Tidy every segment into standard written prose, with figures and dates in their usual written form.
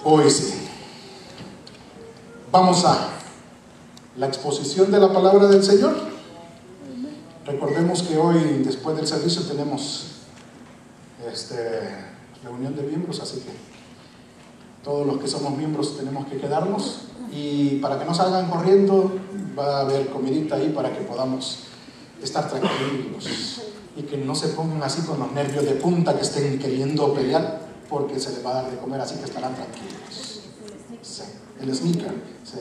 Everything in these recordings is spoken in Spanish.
Hoy sí. Vamos a la exposición de la palabra del Señor. Recordemos que hoy, después del servicio, tenemos reunión de miembros, así que todos los que somos miembros tenemos que quedarnos, y para que no salgan corriendo va a haber comidita ahí para que podamos estar tranquilos y que no se pongan así con los nervios de punta, que estén queriendo pelear, porque se les va a dar de comer, así que estarán tranquilos. Sí, el sneaker, sí.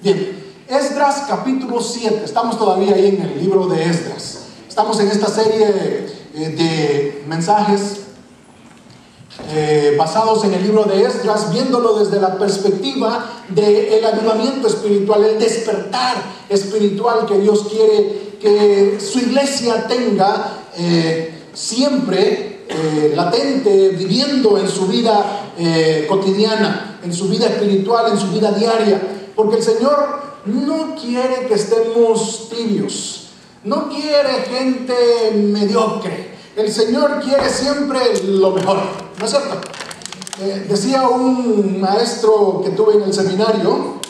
Bien, Esdras capítulo 7, estamos todavía ahí en el libro de Esdras. Estamos en esta serie de mensajes basados en el libro de Esdras, viéndolo desde la perspectiva del avivamiento espiritual, el despertar espiritual que Dios quiere que su iglesia tenga siempre latente, viviendo en su vida cotidiana, en su vida espiritual, en su vida diaria, porque el Señor no quiere que estemos tibios, no quiere gente mediocre. El Señor quiere siempre lo mejor, ¿no es cierto? Decía un maestro que tuve en el seminario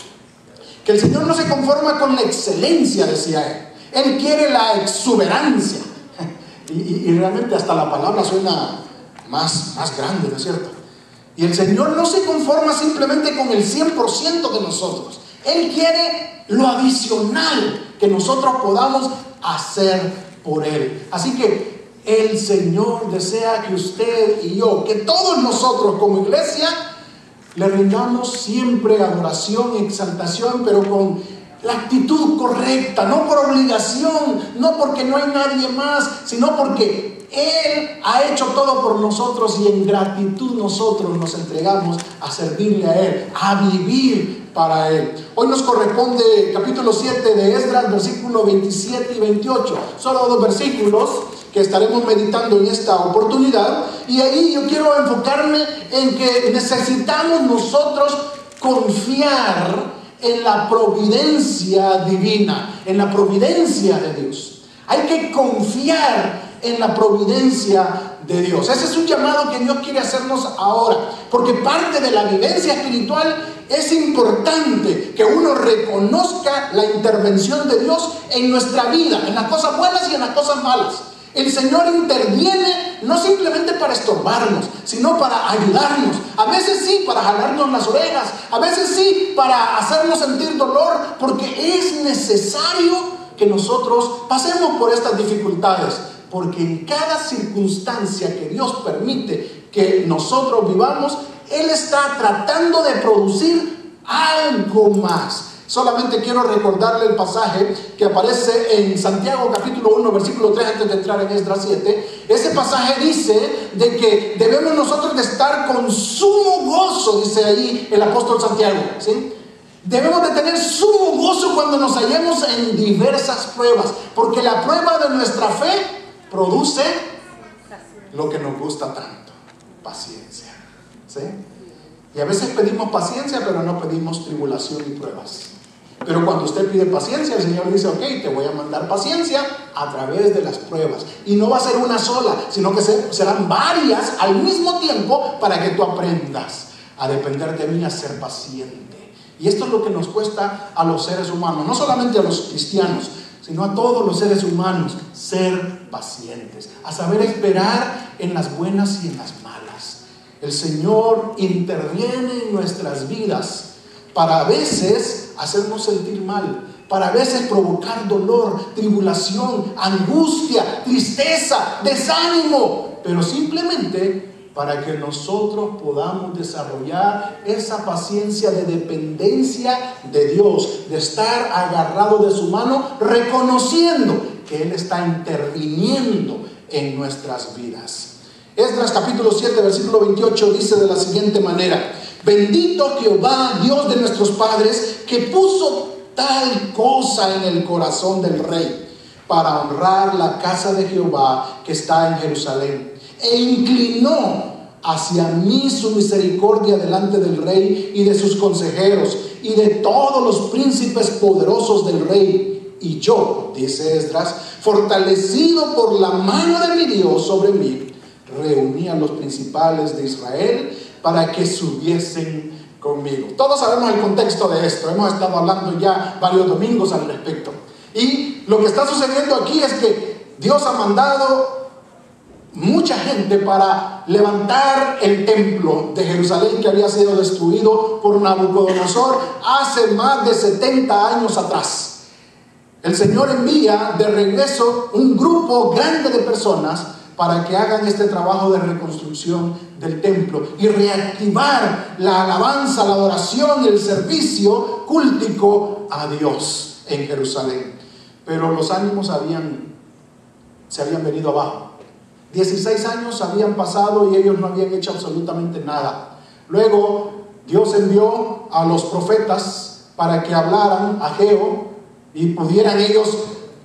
que el Señor no se conforma con la excelencia, decía él. Él quiere la exuberancia. Y realmente hasta la palabra suena más grande, ¿no es cierto? Y el Señor no se conforma simplemente con el 100% de nosotros. Él quiere lo adicional que nosotros podamos hacer por Él. Así que el Señor desea que usted y yo, que todos nosotros como iglesia, le rindamos siempre adoración y exaltación, pero con la actitud correcta, no por obligación, no porque no hay nadie más, sino porque Él ha hecho todo por nosotros y en gratitud nosotros nos entregamos a servirle a Él, a vivir para Él. Hoy nos corresponde capítulo 7 de Esdras, versículos 27 y 28. Solo 2 versículos que estaremos meditando en esta oportunidad. Y ahí yo quiero enfocarme en que necesitamos nosotros confiar en la providencia divina, en la providencia de Dios. Hay que confiar en la providencia de Dios. Ese es un llamado que Dios quiere hacernos ahora, porque parte de la vivencia espiritual es importante que uno reconozca la intervención de Dios en nuestra vida, en las cosas buenas y en las cosas malas. El Señor interviene no simplemente para estorbarnos, sino para ayudarnos. A veces sí para jalarnos las orejas, a veces sí para hacernos sentir dolor, porque es necesario que nosotros pasemos por estas dificultades, porque en cada circunstancia que Dios permite que nosotros vivamos, Él está tratando de producir algo más. Solamente quiero recordarle el pasaje que aparece en Santiago capítulo 1 versículo 3 antes de entrar en Esdras 7. Ese pasaje dice de que debemos nosotros de estar con sumo gozo, dice ahí el apóstol Santiago, ¿sí? Debemos de tener sumo gozo cuando nos hallemos en diversas pruebas, porque la prueba de nuestra fe produce lo que nos gusta tanto, paciencia, ¿sí? Y a veces pedimos paciencia, pero no pedimos tribulación y pruebas. Pero cuando usted pide paciencia, el Señor dice: ok, te voy a mandar paciencia a través de las pruebas. Y no va a ser una sola, sino que serán varias al mismo tiempo, para que tú aprendas a depender de mí, a ser paciente. Y esto es lo que nos cuesta a los seres humanos, no solamente a los cristianos, sino a todos los seres humanos, ser pacientes, a saber esperar en las buenas y en las malas. El Señor interviene en nuestras vidas para a veces hacernos sentir mal, para a veces provocar dolor, tribulación, angustia, tristeza, desánimo, pero simplemente para que nosotros podamos desarrollar esa paciencia de dependencia de Dios, de estar agarrado de su mano, reconociendo que Él está interviniendo en nuestras vidas. Esdras capítulo 7 versículo 28 dice de la siguiente manera: bendito Jehová, Dios de nuestros padres, que puso tal cosa en el corazón del rey, para honrar la casa de Jehová que está en Jerusalén, e inclinó hacia mí su misericordia delante del rey y de sus consejeros y de todos los príncipes poderosos del rey. Y yo, dice Esdras, fortalecido por la mano de mi Dios sobre mí, reuní a los principales de Israel, para que subiesen conmigo. Todos sabemos el contexto de esto, hemos estado hablando ya varios domingos al respecto. Y lo que está sucediendo aquí es que Dios ha mandado mucha gente para levantar el templo de Jerusalén que había sido destruido por Nabucodonosor hace más de 70 años atrás. El Señor envía de regreso un grupo grande de personas para que hagan este trabajo de reconstrucción del templo y reactivar la alabanza, la adoración y el servicio cúltico a Dios en Jerusalén. Pero los ánimos se habían venido abajo. 16 años habían pasado y ellos no habían hecho absolutamente nada. Luego Dios envió a los profetas para que hablaran a Ageo y pudieran ellos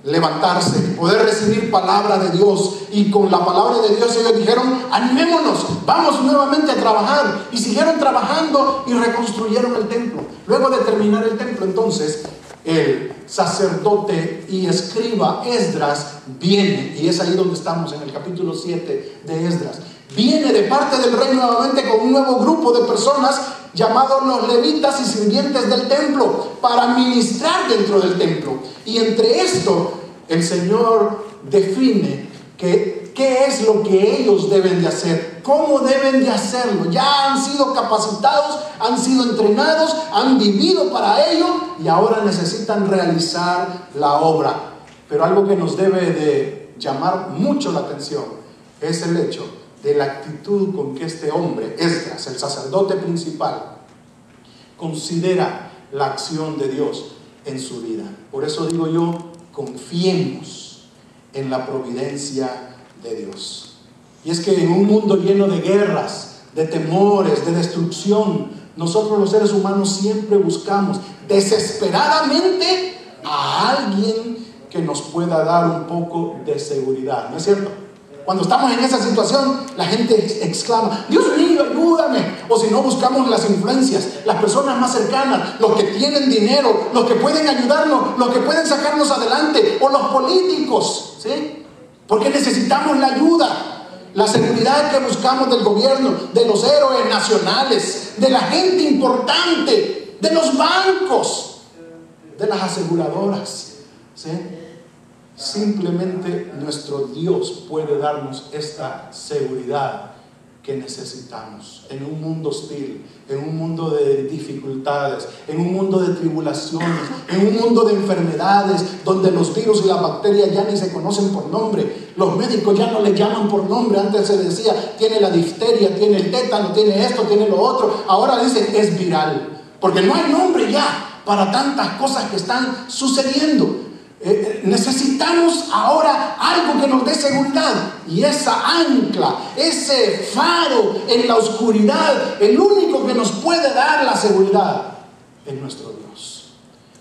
levantarse, poder recibir palabra de Dios. Y con la palabra de Dios ellos dijeron: animémonos, vamos nuevamente a trabajar. Y siguieron trabajando y reconstruyeron el templo. Luego de terminar el templo, entonces el sacerdote y escriba Esdras viene, y es ahí donde estamos en el capítulo 7 de Esdras. Viene de parte del rey nuevamente con un nuevo grupo de personas llamados los levitas y sirvientes del templo para ministrar dentro del templo. Y entre esto el Señor define qué es lo que ellos deben de hacer, cómo deben de hacerlo. Ya han sido capacitados, han sido entrenados, han vivido para ello y ahora necesitan realizar la obra. Pero algo que nos debe de llamar mucho la atención es el hecho de la actitud con que este hombre, Esdras, el sacerdote principal, considera la acción de Dios en su vida. Por eso digo yo, confiemos en la providencia de Dios. Y es que en un mundo lleno de guerras, de temores, de destrucción, nosotros los seres humanos siempre buscamos desesperadamente a alguien que nos pueda dar un poco de seguridad, ¿no es cierto? Cuando estamos en esa situación, la gente exclama: Dios mío, ayúdame. O si no, buscamos las influencias, las personas más cercanas, los que tienen dinero, los que pueden ayudarnos, los que pueden sacarnos adelante, o los políticos, ¿sí? Porque necesitamos la ayuda, la seguridad que buscamos del gobierno, de los héroes nacionales, de la gente importante, de los bancos, de las aseguradoras, ¿sí? Simplemente nuestro Dios puede darnos esta seguridad que necesitamos en un mundo hostil, en un mundo de dificultades, en un mundo de tribulaciones, en un mundo de enfermedades donde los virus y las bacterias ya ni se conocen por nombre. Los médicos ya no le llaman por nombre. Antes se decía: tiene la difteria, tiene el tétano, tiene esto, tiene lo otro. Ahora dicen: es viral, porque no hay nombre ya para tantas cosas que están sucediendo. Necesitamos ahora algo que nos dé seguridad, y esa ancla, ese faro en la oscuridad, el único que nos puede dar la seguridad es nuestro Dios.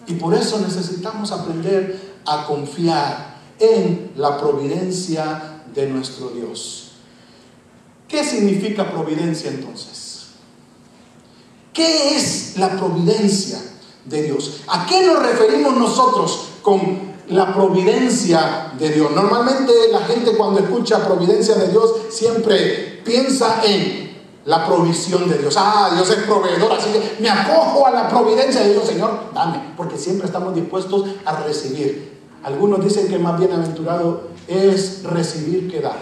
Y por eso necesitamos aprender a confiar en la providencia de nuestro Dios. ¿Qué significa providencia entonces? ¿Qué es la providencia de Dios? ¿A qué nos referimos nosotros con la providencia de Dios? Normalmente la gente, cuando escucha providencia de Dios, siempre piensa en la provisión de Dios. Dios es proveedor, así que me acojo a la providencia de Dios. Señor, dame, porque siempre estamos dispuestos a recibir. Algunos dicen que más bienaventurado es recibir que dar,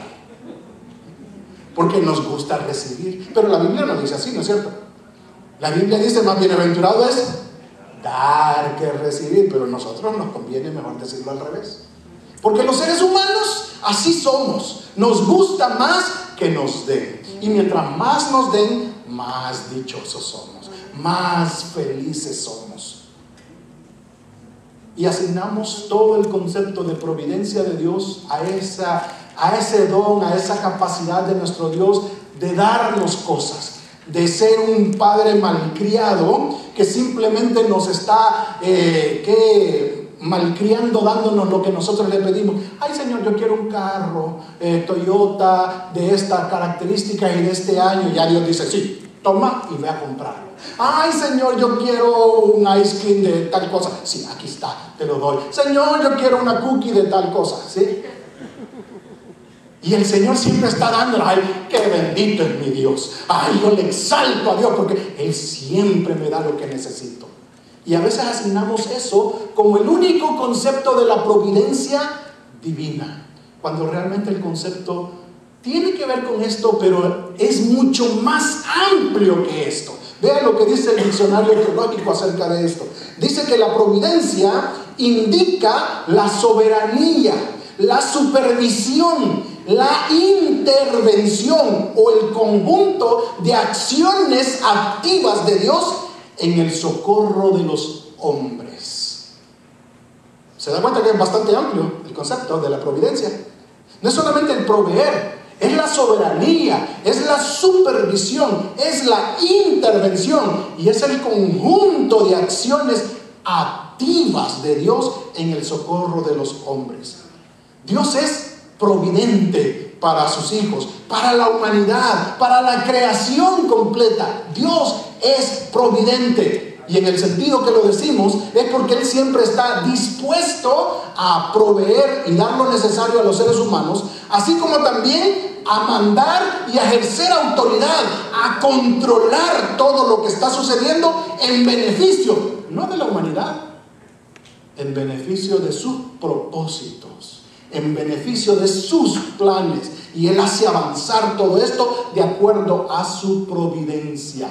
porque nos gusta recibir. Pero la Biblia no dice así, ¿no es cierto? La Biblia dice: más bienaventurado es dar que recibir. Pero a nosotros nos conviene mejor decirlo al revés, porque los seres humanos así somos. Nos gusta más que nos den, y mientras más nos den, más dichosos somos, más felices somos. Y asignamos todo el concepto de providencia de Dios a ese don, a esa capacidad de nuestro Dios de darnos cosas, de ser un padre malcriado que simplemente nos está malcriando, dándonos lo que nosotros le pedimos. Ay, Señor, yo quiero un carro Toyota de esta característica y de este año. Y ya Dios dice: sí, toma y ve a comprarlo. Ay, Señor, yo quiero un ice cream de tal cosa. Sí, aquí está, te lo doy. Señor, yo quiero una cookie de tal cosa, ¿sí? Y el Señor siempre está dando, ay, qué bendito es mi Dios. Ay, yo le exalto a Dios porque Él siempre me da lo que necesito. Y a veces asignamos eso como el único concepto de la providencia divina, cuando realmente el concepto tiene que ver con esto, pero es mucho más amplio que esto. Vean lo que dice el diccionario teológico acerca de esto. Dice que la providencia indica la soberanía, la supervisión, la intervención o el conjunto de acciones activas de Dios en el socorro de los hombres. ¿Se da cuenta que es bastante amplio el concepto de la providencia? No es solamente el proveer, es la soberanía, es la supervisión, es la intervención y es el conjunto de acciones activas de Dios en el socorro de los hombres. Dios es providente para sus hijos, para la humanidad, para la creación completa. Dios es providente. Y en el sentido que lo decimos es porque Él siempre está dispuesto a proveer y dar lo necesario a los seres humanos, así como también a mandar y a ejercer autoridad, a controlar todo lo que está sucediendo en beneficio, no de la humanidad, en beneficio de sus propósitos, en beneficio de sus planes. Y Él hace avanzar todo esto de acuerdo a su providencia.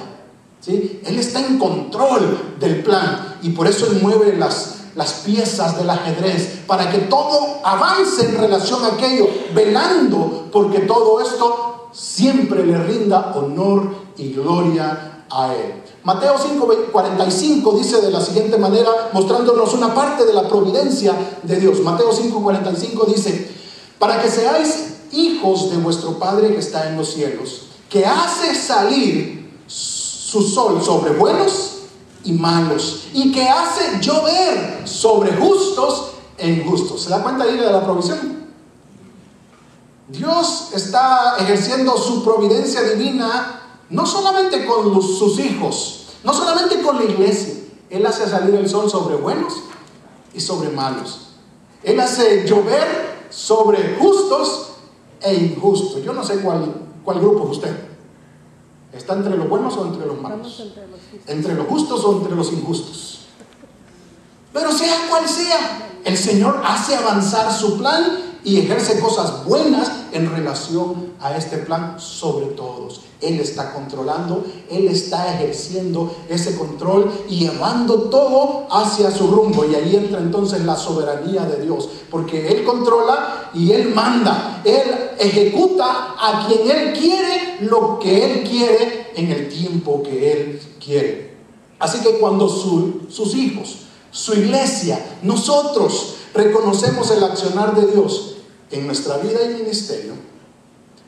¿Sí? Él está en control del plan y por eso Él mueve las piezas del ajedrez para que todo avance en relación a aquello, velando porque todo esto siempre le rinda honor y gloria a Él. Mateo 5:45 dice de la siguiente manera, mostrándonos una parte de la providencia de Dios. Mateo 5:45 dice: para que seáis hijos de vuestro Padre que está en los cielos, que hace salir su sol sobre buenos y malos, y que hace llover sobre justos e injustos. ¿Se da cuenta ahí de la provisión? Dios está ejerciendo su providencia divina no solamente con sus hijos, no solamente con la iglesia. Él hace salir el sol sobre buenos y sobre malos. Él hace llover sobre justos e injustos. Yo no sé cuál grupo es usted. ¿Está entre los buenos o entre los malos? Entre los justos o entre los injustos. Pero sea cual sea, el Señor hace avanzar su plan y ejerce cosas buenas en relación a este plan sobre todos. Él está controlando, Él está ejerciendo ese control y llevando todo hacia su rumbo. Y ahí entra entonces la soberanía de Dios, porque Él controla y Él manda. Él ejecuta a quien Él quiere lo que Él quiere en el tiempo que Él quiere. Así que cuando sus hijos, su iglesia, nosotros reconocemos el accionar de Dios en nuestra vida y ministerio,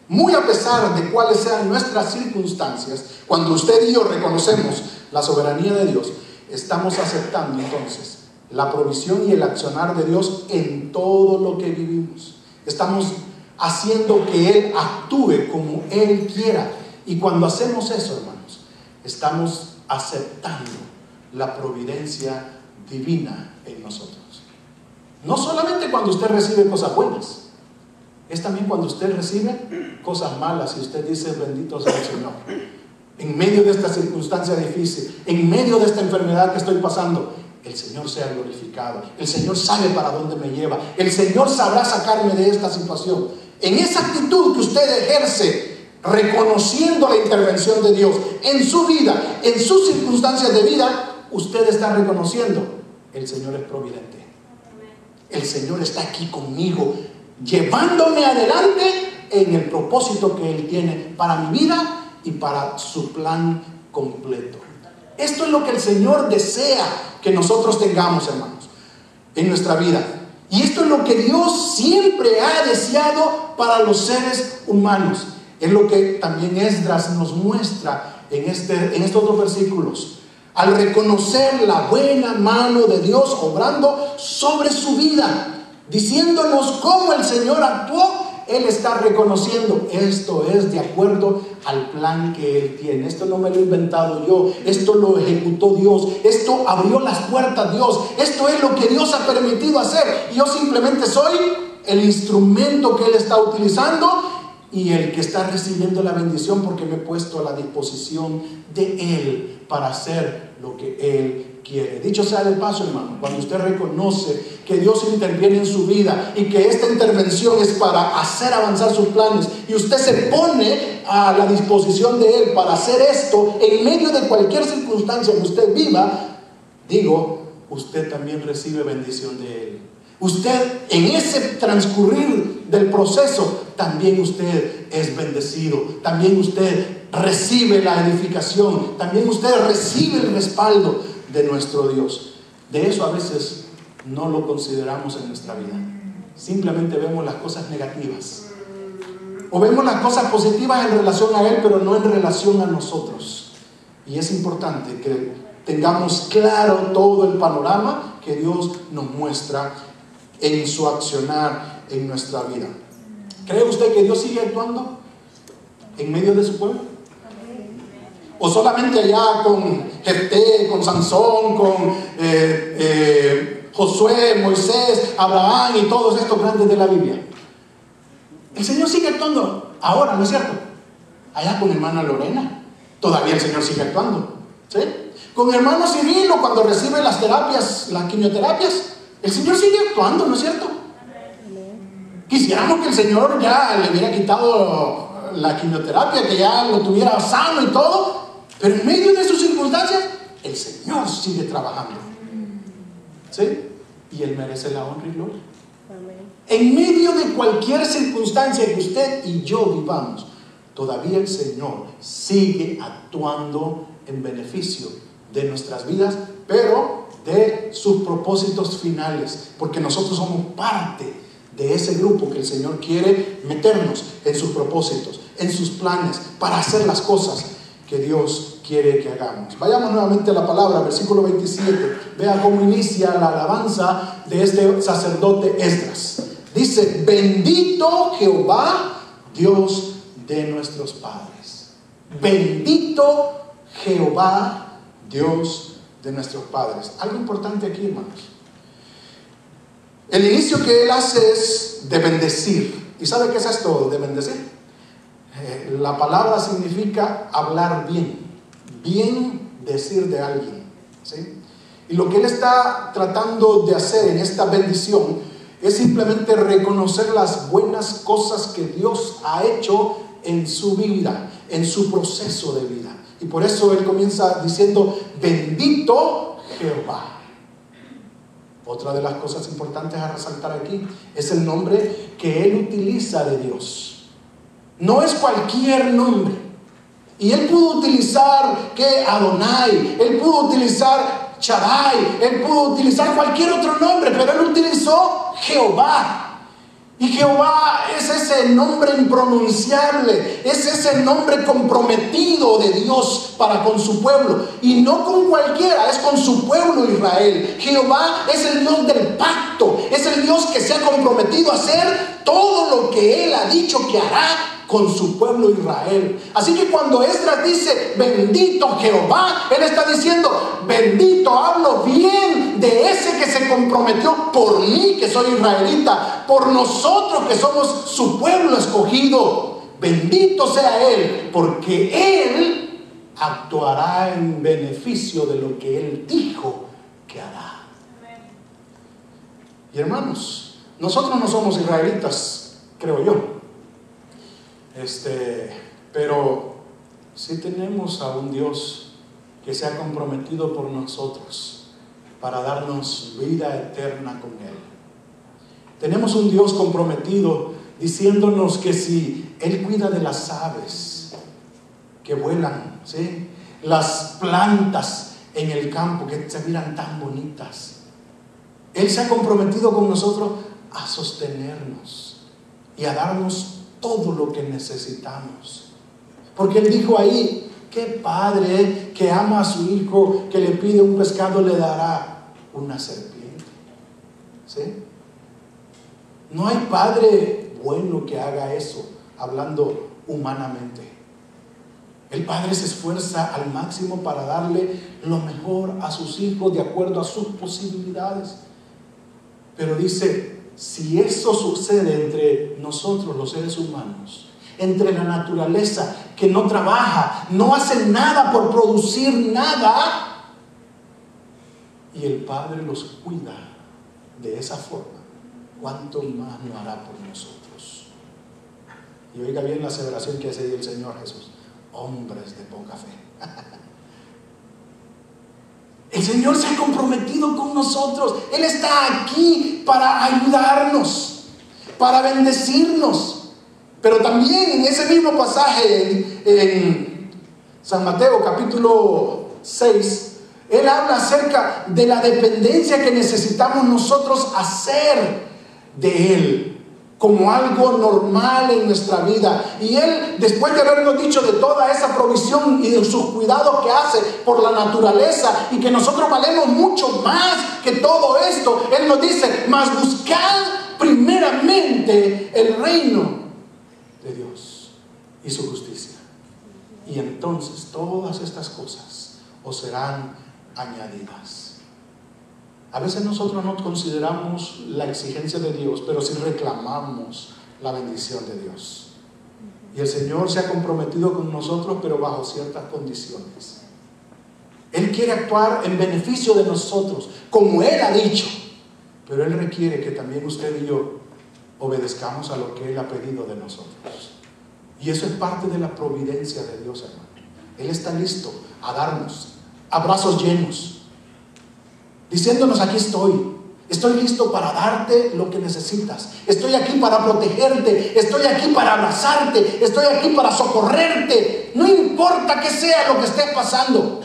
muy a pesar de cuáles sean nuestras circunstancias, cuando usted y yo reconocemos la soberanía de Dios, estamos aceptando entonces la provisión y el accionar de Dios en todo lo que vivimos. Estamos haciendo que Él actúe como Él quiera. Y cuando hacemos eso, hermanos, estamos aceptando la providencia divina en nosotros. No solamente cuando usted recibe cosas buenas, es también cuando usted recibe cosas malas y usted dice: bendito sea el Señor. En medio de esta circunstancia difícil, en medio de esta enfermedad que estoy pasando, el Señor sea glorificado. El Señor sabe para dónde me lleva. El Señor sabrá sacarme de esta situación. En esa actitud que usted ejerce, reconociendo la intervención de Dios en su vida, en sus circunstancias de vida, usted está reconociendo: el Señor es providente. El Señor está aquí conmigo, llevándome adelante en el propósito que Él tiene para mi vida y para su plan completo. Esto es lo que el Señor desea que nosotros tengamos, hermanos, en nuestra vida. Y esto es lo que Dios siempre ha deseado para los seres humanos. Es lo que también Esdras nos muestra en estos dos versículos. Al reconocer la buena mano de Dios obrando sobre su vida, diciéndonos cómo el Señor actuó, Él está reconociendo: esto es de acuerdo al plan que Él tiene. Esto no me lo he inventado yo, esto lo ejecutó Dios, esto abrió las puertas Dios, esto es lo que Dios ha permitido hacer. Y yo simplemente soy el instrumento que Él está utilizando y el que está recibiendo la bendición, porque me he puesto a la disposición de Él para hacer lo que Él quiere. Dicho sea de paso, hermano, cuando usted reconoce que Dios interviene en su vida y que esta intervención es para hacer avanzar sus planes, y usted se pone a la disposición de Él para hacer esto en medio de cualquier circunstancia que usted viva, digo, usted también recibe bendición de Él. Usted, en ese transcurrir del proceso, también usted es bendecido, también usted recibe la edificación, también usted recibe el respaldo de nuestro Dios. De eso a veces no lo consideramos en nuestra vida. Simplemente vemos las cosas negativas, o vemos las cosas positivas en relación a Él, pero no en relación a nosotros. Y es importante que tengamos claro todo el panorama que Dios nos muestra en su accionar en nuestra vida. ¿Cree usted que Dios sigue actuando en medio de su pueblo? ¿O solamente allá con Jefté, con Sansón, con Josué, Moisés, Abraham y todos estos grandes de la Biblia? El Señor sigue actuando ahora, ¿no es cierto? Allá con hermana Lorena, todavía el Señor sigue actuando, ¿sí? Con hermano Cirilo, cuando recibe las terapias, las quimioterapias, el Señor sigue actuando, ¿no es cierto? Quisiéramos que el Señor ya le hubiera quitado la quimioterapia, que ya lo tuviera sano y todo, pero en medio de sus circunstancias, el Señor sigue trabajando, ¿sí? Y Él merece la honra y gloria. En medio de cualquier circunstancia que usted y yo vivamos, todavía el Señor sigue actuando en beneficio de nuestras vidas, pero de sus propósitos finales, porque nosotros somos parte de ese grupo que el Señor quiere meternos en sus propósitos, en sus planes, para hacer las cosas que Dios quiere que hagamos. Vayamos nuevamente a la palabra, versículo 27. Vea cómo inicia la alabanza de este sacerdote Esdras. Dice: bendito Jehová, Dios de nuestros padres. Bendito Jehová, Dios de nuestros padres. Algo importante aquí, hermanos. El inicio que él hace es de bendecir. ¿Y sabe qué es esto de bendecir? La palabra significa hablar bien, bien decir de alguien, ¿sí? Y lo que él está tratando de hacer en esta bendición es simplemente reconocer las buenas cosas que Dios ha hecho en su vida, en su proceso de vida. Y por eso él comienza diciendo: bendito Jehová. Otra de las cosas importantes a resaltar aquí es el nombre que él utiliza de Dios. No es cualquier nombre. Y él pudo utilizar Adonai, él pudo utilizar Shaddai, él pudo utilizar cualquier otro nombre, pero él utilizó Jehová. Y Jehová es ese nombre impronunciable, es ese nombre comprometido de Dios para con su pueblo. Y no con cualquiera, es con su pueblo Israel. Jehová es el Dios del pacto, es el Dios que se ha comprometido a hacer todo lo que Él ha dicho que hará con su pueblo Israel. Así que cuando Esdras dice bendito Jehová, él está diciendo: bendito, hablo bien de ese que se comprometió por mí, que soy israelita, por nosotros que somos su pueblo escogido. Bendito sea él, porque él actuará en beneficio de lo que él dijo que hará. Y hermanos, nosotros no somos israelitas, creo yo. Pero sí tenemos a un Dios que se ha comprometido por nosotros para darnos vida eterna con Él. Tenemos un Dios comprometido diciéndonos que si Él cuida de las aves que vuelan, ¿sí?, las plantas en el campo que se miran tan bonitas, Él se ha comprometido con nosotros a sostenernos y a darnos todo lo que necesitamos. Porque Él dijo ahí: qué padre que ama a su hijo, que le pide un pescado, le dará una serpiente, ¿sí? No hay padre bueno que haga eso, hablando humanamente. El padre se esfuerza al máximo para darle lo mejor a sus hijos de acuerdo a sus posibilidades. Pero dice: si eso sucede entre nosotros los seres humanos, entre la naturaleza que no trabaja, no hace nada por producir nada, y el Padre los cuida de esa forma, ¿cuánto más no hará por nosotros? Y oiga bien la aseveración que hace ahí el Señor Jesús: hombres de poca fe. El Señor se ha comprometido con nosotros. Él está aquí para ayudarnos, para bendecirnos. Pero también en ese mismo pasaje en San Mateo capítulo 6, Él habla acerca de la dependencia que necesitamos nosotros hacer de Él como algo normal en nuestra vida. Y Él, después de habernos dicho de toda esa provisión y de sus cuidados que hace por la naturaleza, y que nosotros valemos mucho más que todo esto, Él nos dice: mas buscad primeramente el reino de Dios y su justicia, y entonces todas estas cosas os serán añadidas. A veces nosotros no consideramos la exigencia de Dios, pero sí reclamamos la bendición de Dios. Y el Señor se ha comprometido con nosotros, pero bajo ciertas condiciones. Él quiere actuar en beneficio de nosotros, como Él ha dicho, pero Él requiere que también usted y yo obedezcamos a lo que Él ha pedido de nosotros. Y eso es parte de la providencia de Dios, hermano. Él está listo a darnos a brazos llenos, diciéndonos: aquí estoy listo para darte lo que necesitas, estoy aquí para protegerte, estoy aquí para abrazarte, estoy aquí para socorrerte, no importa que sea lo que esté pasando,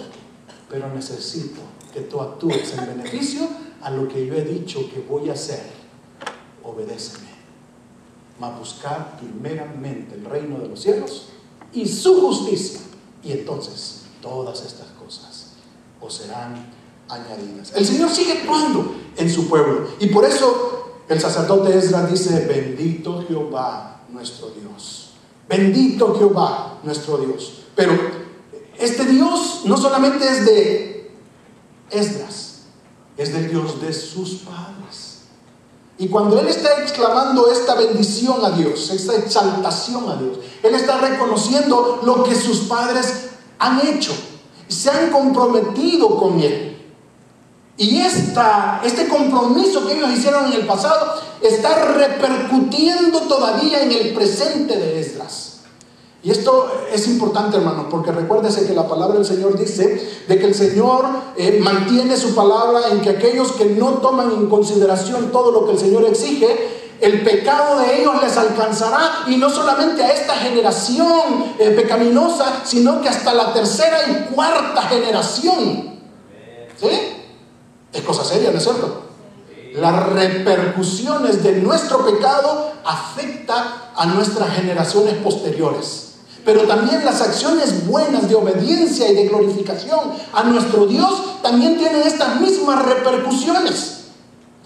pero necesito que tú actúes en beneficio a lo que yo he dicho que voy a hacer. Obedéceme. Mas buscar primeramente el reino de los cielos y su justicia, y entonces todas estas cosas os serán añadidas. El Señor sigue actuando en su pueblo, y por eso el sacerdote Esdras dice: bendito Jehová nuestro Dios, bendito Jehová nuestro Dios. Pero este Dios no solamente es de Esdras, es del Dios de sus padres. Y cuando Él está exclamando esta bendición a Dios, esta exaltación a Dios, Él está reconociendo lo que sus padres han hecho, se han comprometido con Él. Y este compromiso que ellos hicieron en el pasado está repercutiendo todavía en el presente de Esdras. Y esto es importante, hermanos, porque recuérdese que la palabra del Señor dice de que el Señor mantiene su palabra, en que aquellos que no toman en consideración todo lo que el Señor exige, el pecado de ellos les alcanzará, y no solamente a esta generación pecaminosa, sino que hasta la tercera y cuarta generación. ¿Sí? Es cosa seria, ¿no es cierto? Las repercusiones de nuestro pecado afectan a nuestras generaciones posteriores. Pero también las acciones buenas de obediencia y de glorificación a nuestro Dios también tienen estas mismas repercusiones.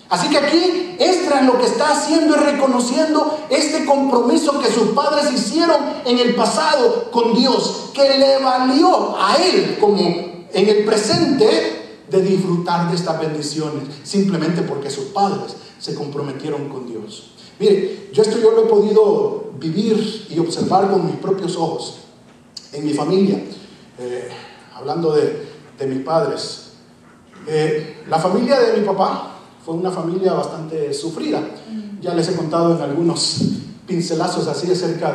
Así que aquí Esdras lo que está haciendo es reconociendo este compromiso que sus padres hicieron en el pasado con Dios, que le valió a él, como en el presente, de disfrutar de estas bendiciones, simplemente porque sus padres se comprometieron con Dios. Mire, yo lo he podido vivir y observar con mis propios ojos en mi familia, hablando de mis padres. La familia de mi papá fue una familia bastante sufrida. Ya les he contado en algunos pincelazos así acerca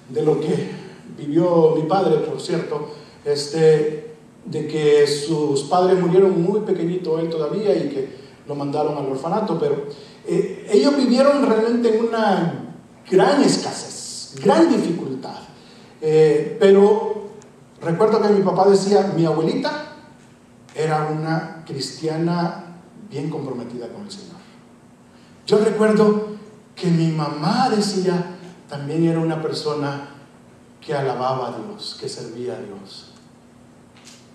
de lo que vivió mi padre, por cierto, de que sus padres murieron muy pequeñito, él todavía, y que lo mandaron al orfanato. Pero ellos vivieron realmente en una gran escasez, gran dificultad. Pero recuerdo que mi papá decía: mi abuelita era una cristiana bien comprometida con el Señor. Yo recuerdo que mi mamá decía, también era una persona que alababa a Dios, que servía a Dios.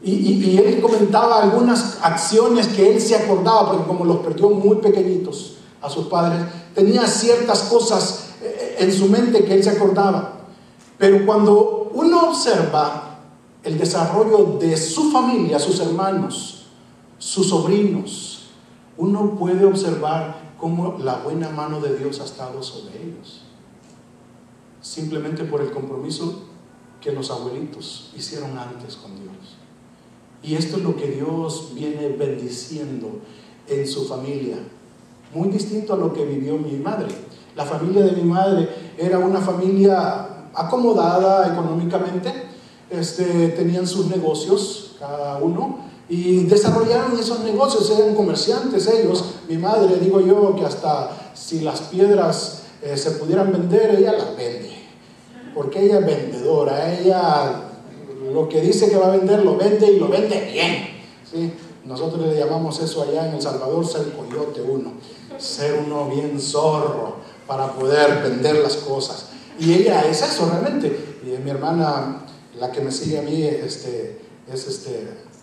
Y él comentaba algunas acciones que él se acordaba, porque como los perdió muy pequeñitos a sus padres, tenía ciertas cosas en su mente que él se acordaba. Pero cuando uno observa el desarrollo de su familia, sus hermanos, sus sobrinos, uno puede observar cómo la buena mano de Dios ha estado sobre ellos, simplemente por el compromiso que los abuelitos hicieron antes con Dios. Y esto es lo que Dios viene bendiciendo en su familia, muy distinto a lo que vivió mi madre. La familia de mi madre era una familia acomodada económicamente, tenían sus negocios cada uno y desarrollaron esos negocios, eran comerciantes ellos. Mi madre, digo yo, que hasta si las piedras se pudieran vender, ella las vende, porque ella es vendedora. Ella lo que dice que va a vender, lo vende y lo vende bien, ¿sí? Nosotros le llamamos eso allá en El Salvador ser coyote uno, ser uno bien zorro para poder vender las cosas. Y ella es eso realmente. Y mi hermana, la que me sigue a mí, es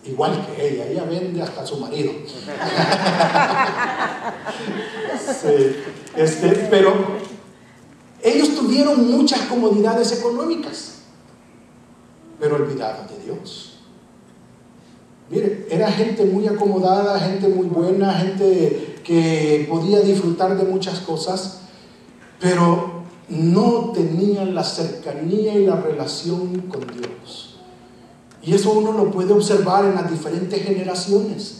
igual que ella vende hasta a su marido. Sí, pero ellos tuvieron muchas comodidades económicas, pero olvidaron de Dios. Mire, era gente muy acomodada, gente muy buena, gente que podía disfrutar de muchas cosas, pero no tenían la cercanía y la relación con Dios. Y eso uno lo puede observar en las diferentes generaciones.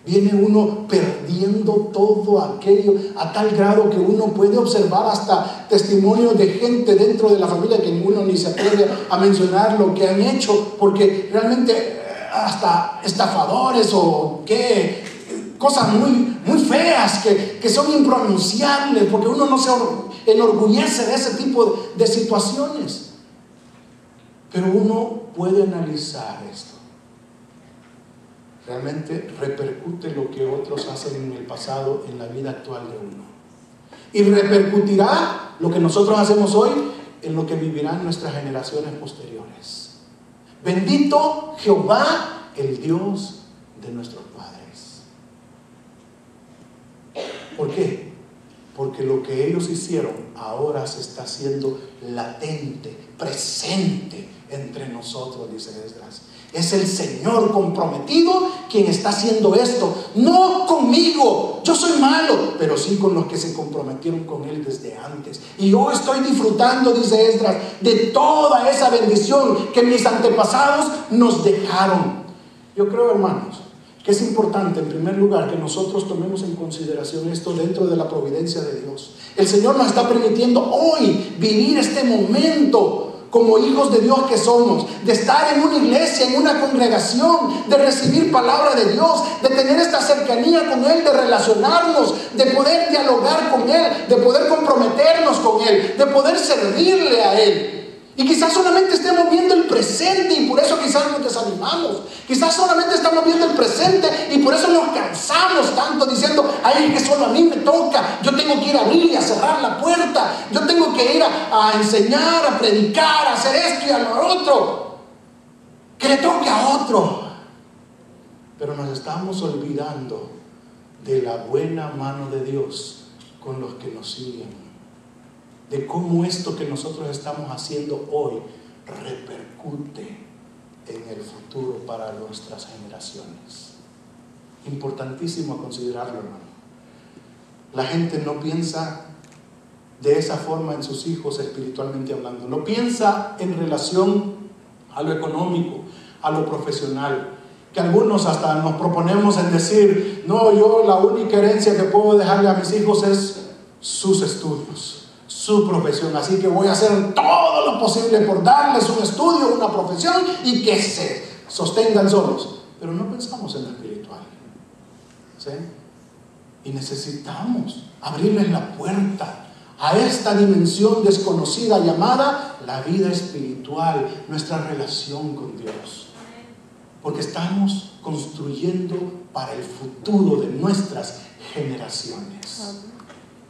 Viene uno perdiendo todo aquello a tal grado que uno puede observar hasta testimonios de gente dentro de la familia que uno ni se atreve a mencionar lo que han hecho, porque realmente hasta estafadores o qué, cosas muy, muy feas que son impronunciables, porque uno no se enorgullece de ese tipo de situaciones. Pero uno puede analizar esto. Realmente repercute lo que otros hacen en el pasado en la vida actual de uno. Y repercutirá lo que nosotros hacemos hoy en lo que vivirán nuestras generaciones posteriores. Bendito Jehová, el Dios de nuestros padres. ¿Por qué? Porque lo que ellos hicieron ahora se está haciendo latente, presente entre nosotros, dice Esdras. Es el Señor comprometido quien está haciendo esto, no conmigo, yo soy malo, pero sí con los que se comprometieron con Él desde antes. Y yo estoy disfrutando, dice Esdras, de toda esa bendición que mis antepasados nos dejaron. Yo creo, hermanos, que es importante en primer lugar que nosotros tomemos en consideración esto dentro de la providencia de Dios. El Señor nos está permitiendo hoy vivir este momento como hijos de Dios que somos, de estar en una iglesia, en una congregación, de recibir palabra de Dios, de tener esta cercanía con Él, de relacionarnos, de poder dialogar con Él, de poder comprometernos con Él, de poder servirle a Él. Y quizás solamente estemos viendo el presente y por eso quizás nos desanimamos. Quizás solamente estamos viendo el presente y por eso nos cansamos tanto diciendo, ay, que solo a mí me toca. Yo tengo que ir a abrir y a cerrar la puerta. Yo tengo que ir a enseñar, a predicar, a hacer esto y a lo otro. Que le toque a otro. Pero nos estamos olvidando de la buena mano de Dios con los que nos siguen. De cómo esto que nosotros estamos haciendo hoy repercute en el futuro para nuestras generaciones. Importantísimo considerarlo, hermano. La gente no piensa de esa forma en sus hijos espiritualmente hablando. No piensa en relación a lo económico, a lo profesional. Que algunos hasta nos proponemos en decir, no, yo la única herencia que puedo dejarle a mis hijos es sus estudios, su profesión, así que voy a hacer todo lo posible por darles un estudio, una profesión y que se sostengan solos. Pero no pensamos en lo espiritual, ¿sí? Y necesitamos abrirles la puerta a esta dimensión desconocida llamada la vida espiritual, nuestra relación con Dios, porque estamos construyendo para el futuro de nuestras generaciones.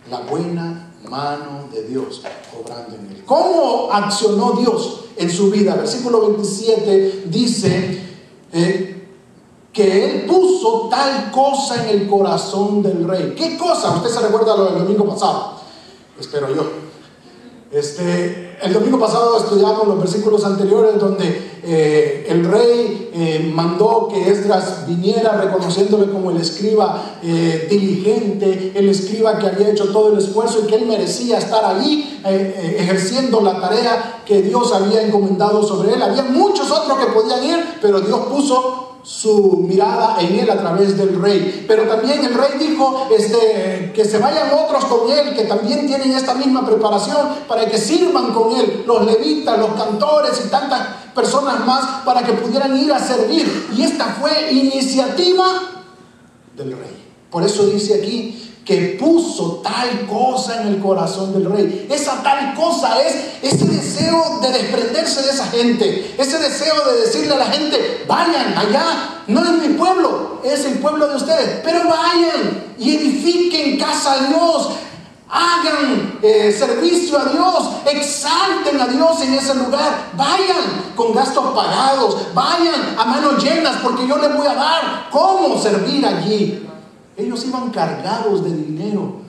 La buena mano de Dios obrando en él. ¿Cómo accionó Dios en su vida? Versículo 27 dice que Él puso tal cosa en el corazón del rey. ¿Qué cosa? Usted se recuerda lo del domingo pasado, espero yo. El domingo pasado estudiamos los versículos anteriores donde el rey mandó que Esdras viniera reconociéndole como el escriba diligente, el escriba que había hecho todo el esfuerzo y que él merecía estar allí ejerciendo la tarea que Dios había encomendado sobre él. Había muchos otros que podían ir, pero Dios puso su mirada en él a través del rey. Pero también el rey dijo que se vayan otros con él, que también tienen esta misma preparación para que sirvan con él, los levitas, los cantores y tantas personas más, para que pudieran ir a servir. Y esta fue iniciativa del rey. Por eso dice aquí que puso tal cosa en el corazón del rey. Esa tal cosa es ese deseo de desprenderse de esa gente, ese deseo de decirle a la gente: vayan allá, no es mi pueblo, es el pueblo de ustedes, pero vayan y edifiquen casa a Dios, hagan servicio a Dios, exalten a Dios en ese lugar, vayan con gastos pagados, vayan a manos llenas, porque yo les voy a dar cómo servir allí. Ellos iban cargados de dinero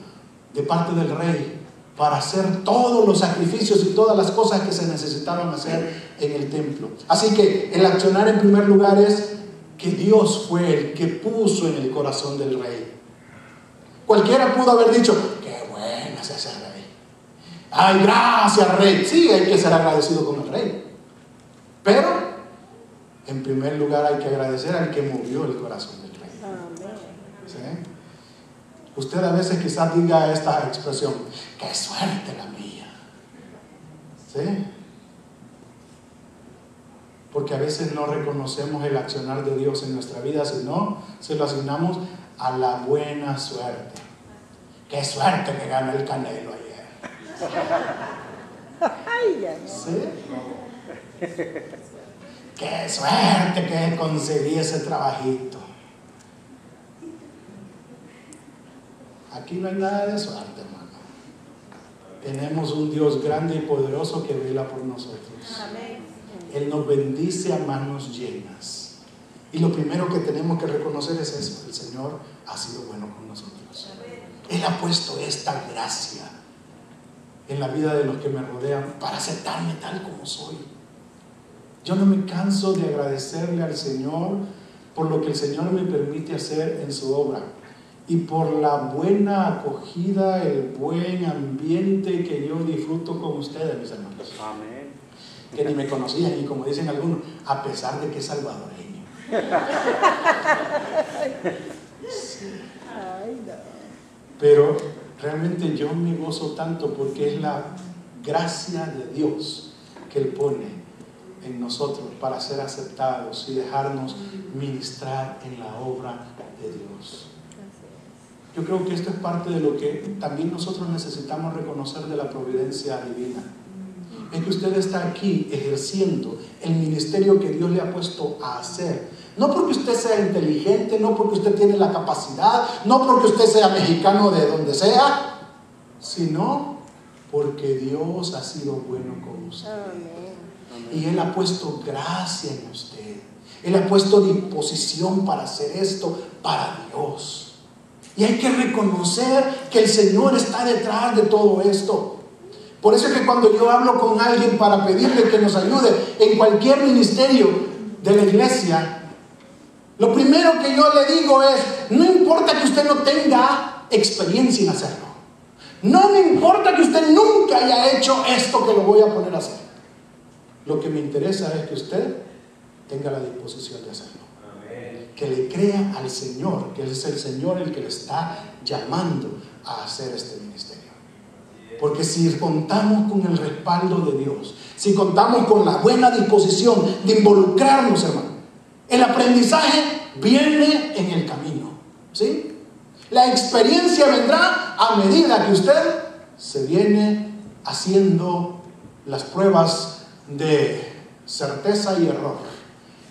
de parte del rey para hacer todos los sacrificios y todas las cosas que se necesitaban hacer en el templo. Así que el accionar en primer lugar es que Dios fue el que puso en el corazón del rey. Cualquiera pudo haber dicho: qué bueno es ese rey, ay, gracias rey. Sí, hay que ser agradecido con el rey, pero en primer lugar hay que agradecer al que movió el corazón del rey. ¿Sí? Usted a veces quizás diga esta expresión: qué suerte la mía. ¿Sí? Porque a veces no reconocemos el accionar de Dios en nuestra vida, sino se lo asignamos a la buena suerte. Qué suerte que ganó el Canelo ayer. ¿Sí? Qué suerte que conseguí ese trabajito. Aquí no hay nada de suerte, hermano. Tenemos un Dios grande y poderoso que vela por nosotros. Amén. Él nos bendice a manos llenas. Y lo primero que tenemos que reconocer es eso: el Señor ha sido bueno con nosotros. Él ha puesto esta gracia en la vida de los que me rodean para aceptarme tal como soy. Yo no me canso de agradecerle al Señor por lo que el Señor me permite hacer en su obra y por la buena acogida, el buen ambiente que yo disfruto con ustedes, mis hermanos. Amén. Que ni me conocían, y como dicen algunos, a pesar de que es salvadoreño. Sí. Pero realmente yo me gozo tanto porque es la gracia de Dios que Él pone en nosotros para ser aceptados y dejarnos ministrar en la obra de Dios. Yo creo que esto es parte de lo que también nosotros necesitamos reconocer de la providencia divina. Es que usted está aquí ejerciendo el ministerio que Dios le ha puesto a hacer. No porque usted sea inteligente, no porque usted tiene la capacidad, no porque usted sea mexicano de donde sea, sino porque Dios ha sido bueno con usted. Y Él ha puesto gracia en usted. Él ha puesto disposición para hacer esto para Dios. Y hay que reconocer que el Señor está detrás de todo esto. Por eso es que cuando yo hablo con alguien para pedirle que nos ayude en cualquier ministerio de la iglesia, lo primero que yo le digo es: no importa que usted no tenga experiencia en hacerlo, no me importa que usted nunca haya hecho esto que lo voy a poner a hacer. Lo que me interesa es que usted tenga la disposición de hacerlo. Que le crea al Señor, que es el Señor el que le está llamando a hacer este ministerio. Porque si contamos con el respaldo de Dios, si contamos con la buena disposición de involucrarnos, hermano, el aprendizaje viene en el camino, ¿sí? La experiencia vendrá a medida que usted se viene haciendo las pruebas de certeza y error.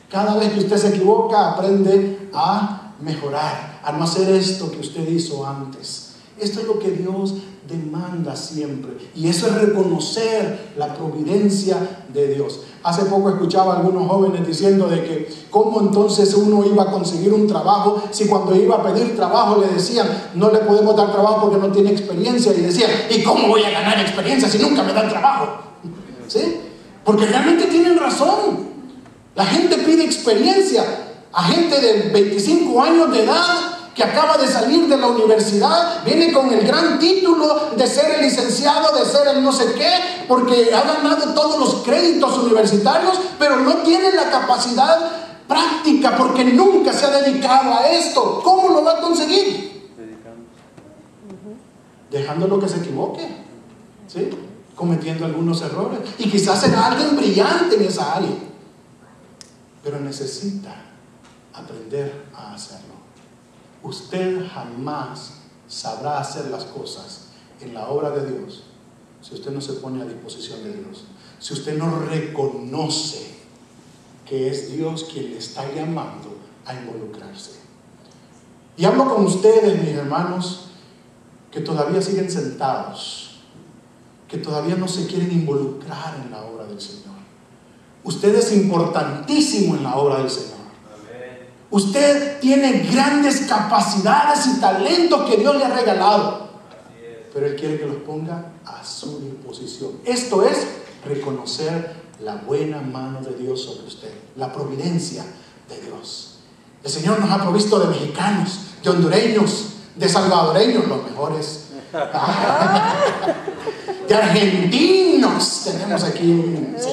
Cada vez que usted se equivoca, aprende a mejorar, a no hacer esto que usted hizo antes. Esto es lo que Dios demanda siempre, y eso es reconocer la providencia de Dios. Hace poco escuchaba a algunos jóvenes diciendo de que cómo entonces uno iba a conseguir un trabajo si cuando iba a pedir trabajo le decían: no le podemos dar trabajo porque no tiene experiencia, y decían: ¿y cómo voy a ganar experiencia si nunca me dan trabajo? ¿Sí? Porque realmente tienen razón. La gente pide experiencia. A gente de 25 años de edad que acaba de salir de la universidad, viene con el gran título de ser el licenciado, de ser el no sé qué, porque ha ganado todos los créditos universitarios, pero no tiene la capacidad práctica porque nunca se ha dedicado a esto. ¿Cómo lo va a conseguir? Dejándolo que se equivoque, ¿sí? Cometiendo algunos errores. Y quizás será alguien brillante en esa área, pero necesita aprender a hacerlo. Usted jamás sabrá hacer las cosas en la obra de Dios si usted no se pone a disposición de Dios, si usted no reconoce que es Dios quien le está llamando a involucrarse. Y hablo con ustedes, mis hermanos, que todavía siguen sentados, que todavía no se quieren involucrar en la obra del Señor. Usted es importantísimo en la obra del Señor. Usted tiene grandes capacidades y talentos que Dios le ha regalado, pero Él quiere que los ponga a su disposición. Esto es reconocer la buena mano de Dios sobre usted, la providencia de Dios. El Señor nos ha provisto de mexicanos, de hondureños, de salvadoreños, los mejores, de argentinos. Tenemos aquí un... ¿Sí?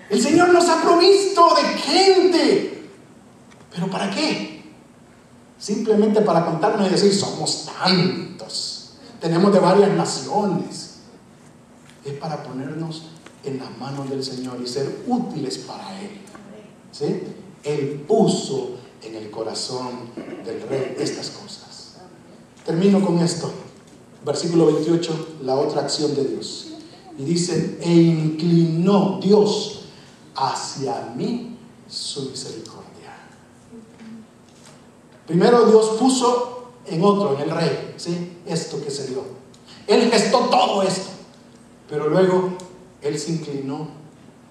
El Señor nos ha provisto de gente. ¿Pero para qué? Simplemente para contarnos y decir, somos tantos, tenemos de varias naciones. Es para ponernos en las manos del Señor y ser útiles para Él. ¿Sí? Él puso en el corazón del rey estas cosas. Termino con esto. Versículo 28, la otra acción de Dios. Y dice, e inclinó Dios hacia mí su misericordia. Primero Dios puso en otro, en el rey, ¿sí? Esto que se dio. Él gestó todo esto, pero luego Él se inclinó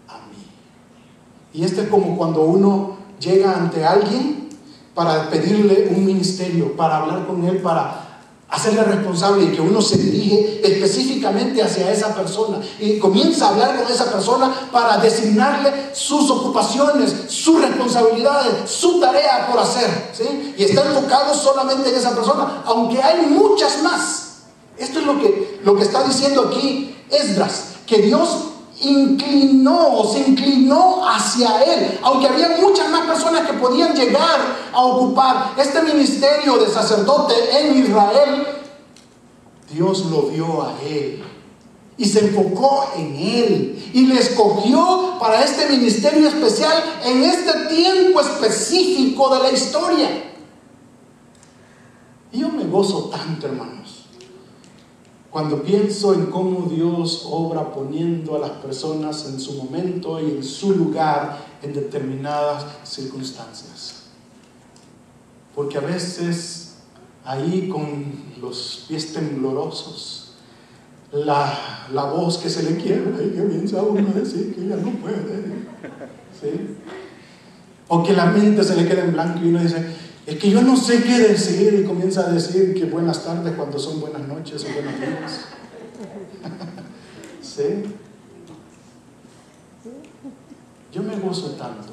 a mí. Y esto es como cuando uno llega ante alguien para pedirle un ministerio, para hablar con él, para hacerle responsable, y que uno se dirige específicamente hacia esa persona y comienza a hablar con esa persona para designarle sus ocupaciones, sus responsabilidades, su tarea por hacer, ¿sí? Y está enfocado solamente en esa persona, aunque hay muchas más. Esto es lo que está diciendo aquí Esdras, que Dios se inclinó hacia él, aunque había muchas más personas que podían llegar a ocupar este ministerio de sacerdote en Israel. Dios lo vio a él y se enfocó en él y le escogió para este ministerio especial en este tiempo específico de la historia. Y yo me gozo tanto, hermanos, cuando pienso en cómo Dios obra poniendo a las personas en su momento y en su lugar en determinadas circunstancias. Porque a veces ahí con los pies temblorosos, la voz que se le quiebra y que comienza uno a decir que ya no puede, ¿sí? O que la mente se le queda en blanco y uno dice, es que yo no sé qué decir, y comienza a decir que buenas tardes cuando son buenas noches o buenos días. ¿Sí? Yo me gozo tanto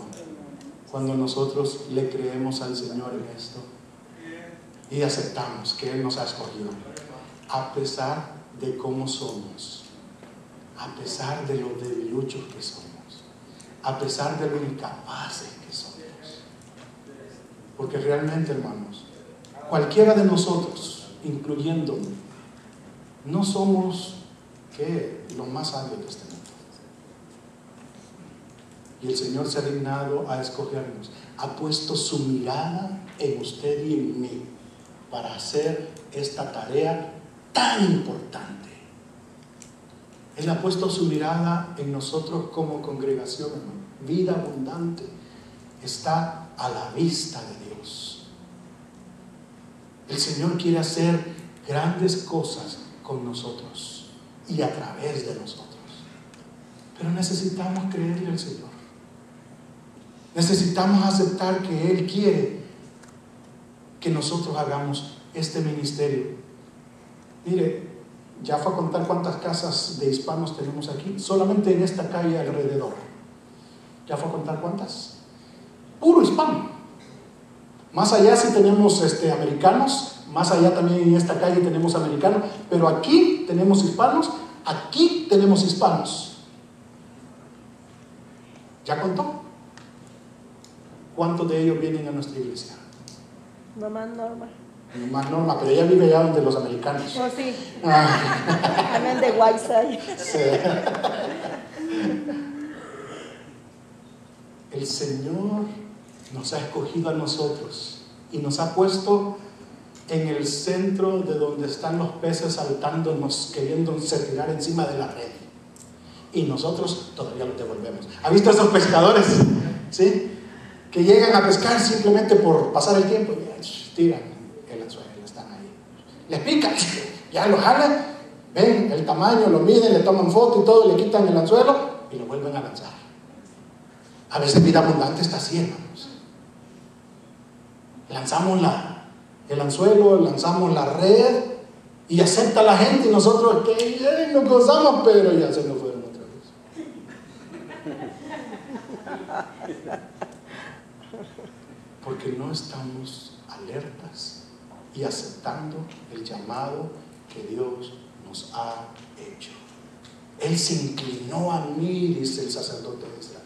cuando nosotros le creemos al Señor en esto y aceptamos que Él nos ha escogido, a pesar de cómo somos, a pesar de lo debiluchos que somos, a pesar de lo incapaces que somos. Porque realmente, hermanos, cualquiera de nosotros, incluyéndome, no somos los más sabios de este mundo. Y el Señor se ha dignado a escogernos, ha puesto su mirada en usted y en mí para hacer esta tarea tan importante. Él ha puesto su mirada en nosotros como congregación, hermano. Vida Abundante está a la vista de Dios. El Señor quiere hacer grandes cosas con nosotros y a través de nosotros, pero necesitamos creerle al Señor. Necesitamos aceptar que Él quiere que nosotros hagamos este ministerio. Mire, Ya fue a contar cuántas casas de hispanos tenemos aquí, solamente en esta calle alrededor. ¿Ya fue a contar cuántas? Puro hispano. Más allá sí tenemos americanos, más allá también en esta calle tenemos americanos, pero aquí tenemos hispanos, aquí tenemos hispanos. ¿Ya contó? ¿Cuántos de ellos vienen a nuestra iglesia? Nomás Norma. Nomás Norma, pero ella vive allá donde los americanos. Oh, sí. Amén de Whiteside. Sí. El Señor nos ha escogido a nosotros y nos ha puesto en el centro de donde están los peces saltándonos, queriéndose tirar encima de la red. Y nosotros todavía los devolvemos. ¿Ha visto a esos pescadores? ¿Sí? Que llegan a pescar simplemente por pasar el tiempo y tiran el anzuelo, están ahí. Les pican, ya lo jalan, ven el tamaño, lo miden, le toman foto y todo, le quitan el anzuelo y lo vuelven a lanzar. A veces vida abundante está así, hermanos. Lanzamos el anzuelo, lanzamos la red y acepta la gente y nosotros que nos gozamos, pero ya se nos fueron otra vez. Porque no estamos alertas y aceptando el llamado que Dios nos ha hecho. Él se inclinó a mí, dice el sacerdote de Israel.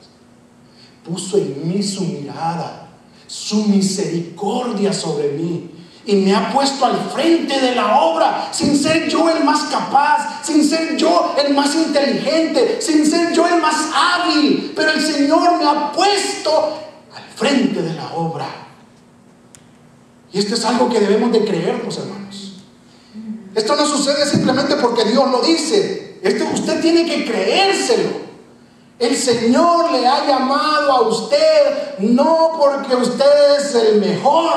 Puso en mí su mirada, su misericordia sobre mí, y me ha puesto al frente de la obra, sin ser yo el más capaz, sin ser yo el más inteligente, sin ser yo el más hábil, pero el Señor me ha puesto al frente de la obra. Y esto es algo que debemos de creernos, hermanos. Esto no sucede simplemente porque Dios lo dice. Esto usted tiene que creérselo. El Señor le ha llamado a usted no porque usted es el mejor,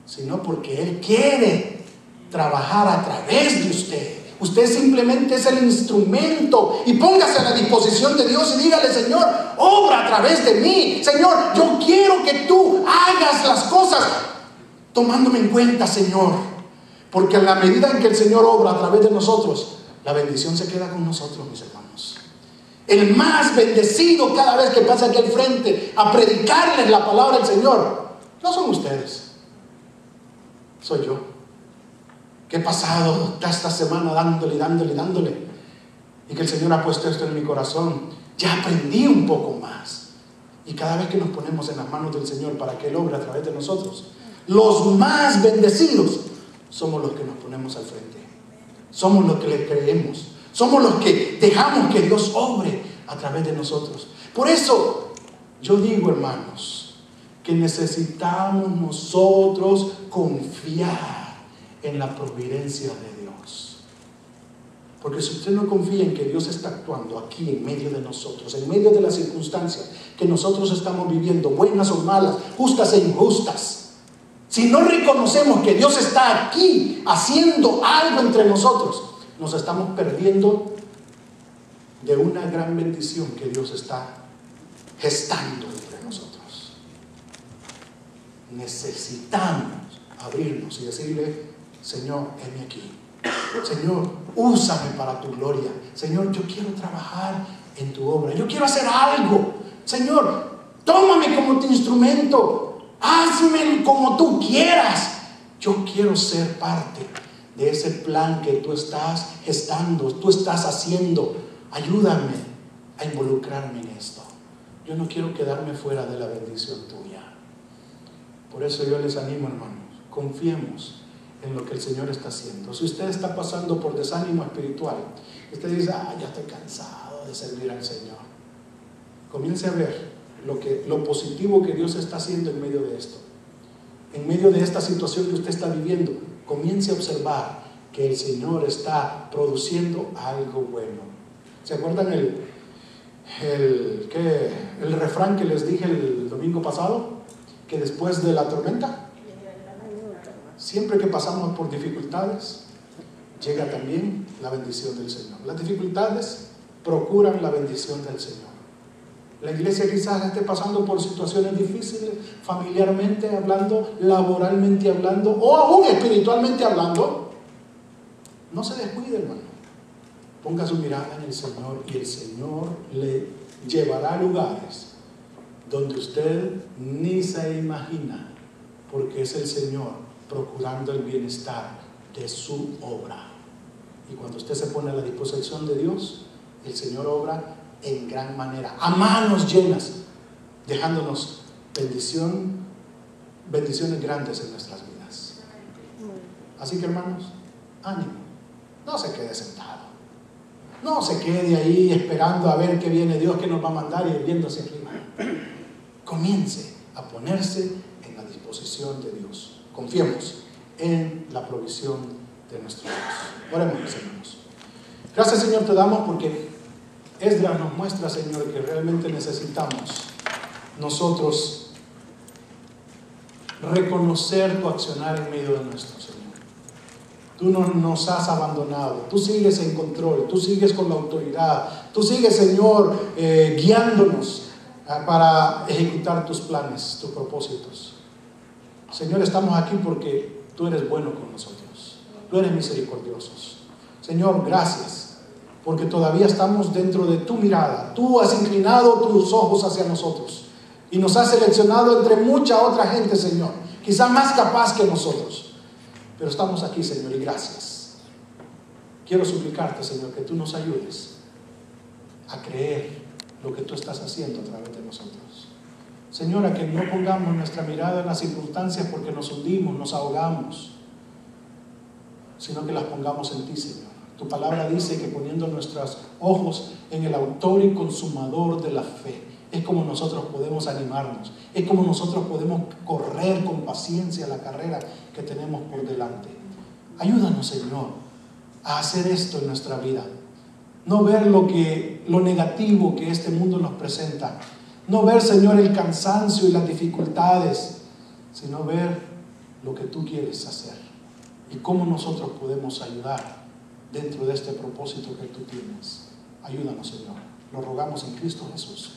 sino porque Él quiere trabajar a través de usted. Usted simplemente es el instrumento, y póngase a la disposición de Dios y dígale: Señor, obra a través de mí. Señor, yo quiero que tú hagas las cosas tomándome en cuenta, Señor, porque a la medida en que el Señor obra a través de nosotros, la bendición se queda con nosotros, mis hermanos. El más bendecido cada vez que pasa aquí al frente a predicarles la palabra del Señor no son ustedes, soy yo, que he pasado esta semana dándole, y que el Señor ha puesto esto en mi corazón. Ya aprendí un poco más, y cada vez que nos ponemos en las manos del Señor para que Él obre a través de nosotros, los más bendecidos somos los que nos ponemos al frente, somos los que le creemos, somos los que dejamos que Dios obre a través de nosotros. Por eso yo digo, hermanos, que necesitamos nosotros confiar en la providencia de Dios. Porque si usted no confía en que Dios está actuando aquí en medio de nosotros, en medio de las circunstancias que nosotros estamos viviendo, buenas o malas, justas e injustas, si no reconocemos que Dios está aquí haciendo algo entre nosotros, nos estamos perdiendo de una gran bendición que Dios está gestando entre nosotros. Necesitamos abrirnos y decirle: Señor, heme aquí. Señor, úsame para tu gloria. Señor, yo quiero trabajar en tu obra. Yo quiero hacer algo. Señor, tómame como tu instrumento. Hazme como tú quieras. Yo quiero ser parte de ese plan que tú estás gestando, tú estás haciendo. Ayúdame a involucrarme en esto. Yo no quiero quedarme fuera de la bendición tuya. Por eso yo les animo, hermanos, confiemos en lo que el Señor está haciendo. Si usted está pasando por desánimo espiritual, usted dice: ya estoy cansado de servir al Señor, comience a ver lo positivo que Dios está haciendo en medio de esto. En medio de esta situación que usted está viviendo, comience a observar que el Señor está produciendo algo bueno. ¿Se acuerdan el refrán que les dije el domingo pasado? Que después de la tormenta, siempre que pasamos por dificultades, llega también la bendición del Señor. Las dificultades procuran la bendición del Señor. La iglesia quizás esté pasando por situaciones difíciles, familiarmente hablando, laboralmente hablando, o aún espiritualmente hablando. No se descuide, hermano. Ponga su mirada en el Señor y el Señor le llevará a lugares donde usted ni se imagina, porque es el Señor procurando el bienestar de su obra. Y cuando usted se pone a la disposición de Dios, el Señor obra en gran manera, a manos llenas, dejándonos bendiciones grandes en nuestras vidas. Así que, hermanos, ánimo, no se quede sentado, no se quede ahí esperando a ver qué viene Dios, qué nos va a mandar y viéndose arriba. Comience a ponerse en la disposición de Dios. Confiemos en la provisión de nuestro Dios. Oremos, mis hermanos. Gracias, Señor, te damos porque Esdras nos muestra, Señor, que realmente necesitamos nosotros reconocer tu accionar en medio de nuestro Señor. Tú no nos has abandonado, tú sigues en control, tú sigues con la autoridad, tú sigues, Señor, guiándonos para ejecutar tus planes, tus propósitos. Señor, estamos aquí porque tú eres bueno con nosotros, tú eres misericordioso. Señor, gracias, porque todavía estamos dentro de tu mirada. Tú has inclinado tus ojos hacia nosotros y nos has seleccionado entre mucha otra gente, Señor, quizá más capaz que nosotros. Pero estamos aquí, Señor, y gracias. Quiero suplicarte, Señor, que tú nos ayudes a creer lo que tú estás haciendo a través de nosotros. Señor, a que no pongamos nuestra mirada en las circunstancias porque nos hundimos, nos ahogamos, sino que las pongamos en ti, Señor. Tu palabra dice que poniendo nuestros ojos en el autor y consumador de la fe, es como nosotros podemos animarnos, es como nosotros podemos correr con paciencia la carrera que tenemos por delante. Ayúdanos, Señor, a hacer esto en nuestra vida. No ver lo negativo que este mundo nos presenta. No ver, Señor, el cansancio y las dificultades, sino ver lo que tú quieres hacer y cómo nosotros podemos ayudar dentro de este propósito que tú tienes. Ayúdanos, Señor. Lo rogamos en Cristo Jesús.